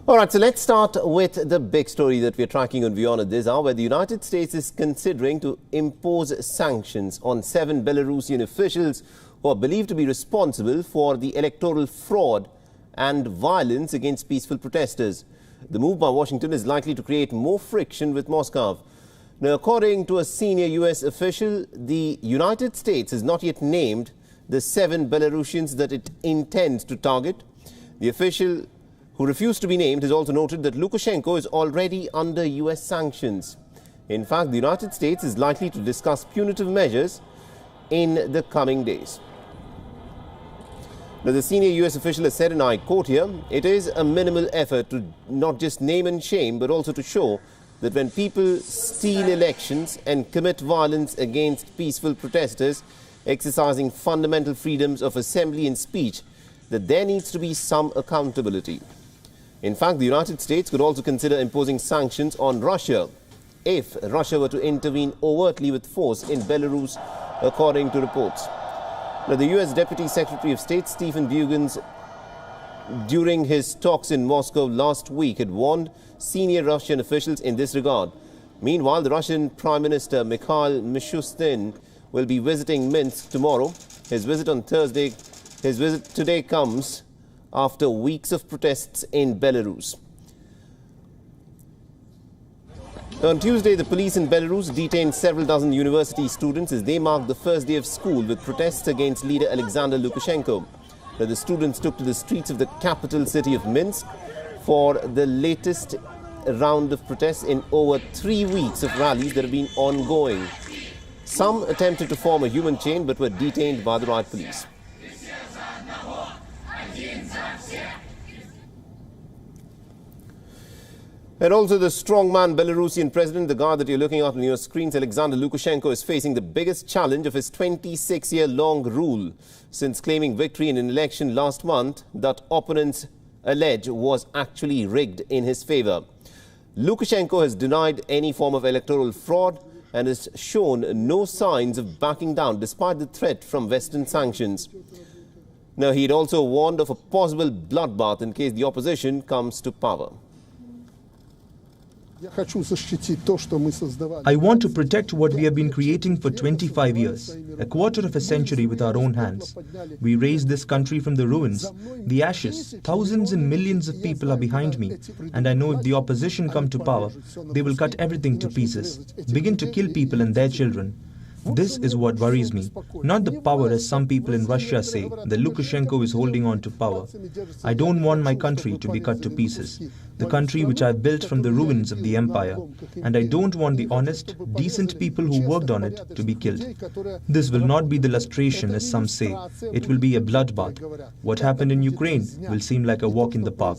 All right, so let's start with the big story that we're tracking on WION at this hour, where the United States is considering to impose sanctions on 7 Belarusian officials who are believed to be responsible for the electoral fraud and violence against peaceful protesters. The move by Washington is likely to create more friction with Moscow. Now, according to a senior U.S. official, the United States has not yet named the 7 Belarusians that it intends to target. The official, who refused to be named, has also noted that Lukashenko is already under U.S. sanctions. In fact, the United States is likely to discuss punitive measures in the coming days. Now, the senior U.S. official has said, and I quote here, "It is a minimal effort to not just name and shame, but also to show that when people steal elections and commit violence against peaceful protesters exercising fundamental freedoms of assembly and speech, that there needs to be some accountability." In fact, the United States could also consider imposing sanctions on Russia if Russia were to intervene overtly with force in Belarus, according to reports. Now, the U.S. Deputy Secretary of State Stephen Bugans, during his talks in Moscow last week, had warned senior Russian officials in this regard. Meanwhile, the Russian Prime Minister Mikhail Mishustin will be visiting Minsk tomorrow. His visit today comes after weeks of protests in Belarus. On Tuesday, the police in Belarus detained several dozen university students as they marked the first day of school with protests against leader Alexander Lukashenko. Now, the students took to the streets of the capital city of Minsk for the latest round of protests in over 3 weeks of rallies that have been ongoing. Some attempted to form a human chain but were detained by the riot police. And also the strongman Belarusian president, the guy that you're looking at on your screens, Alexander Lukashenko, is facing the biggest challenge of his 26-year-long rule since claiming victory in an election last month that opponents allege was actually rigged in his favor. Lukashenko has denied any form of electoral fraud and has shown no signs of backing down despite the threat from Western sanctions. Now, he had also warned of a possible bloodbath in case the opposition comes to power. I want to protect what we have been creating for 25 years, a quarter of a century with our own hands. We raised this country from the ruins, the ashes. Thousands and millions of people are behind me, and I know if the opposition come to power, they will cut everything to pieces, begin to kill people and their children. This is what worries me. Not the power, as some people in Russia say, that Lukashenko is holding on to power. I don't want my country to be cut to pieces, the country which I built from the ruins of the empire. And I don't want the honest, decent people who worked on it to be killed. This will not be the lustration, as some say. It will be a bloodbath. What happened in Ukraine will seem like a walk in the park.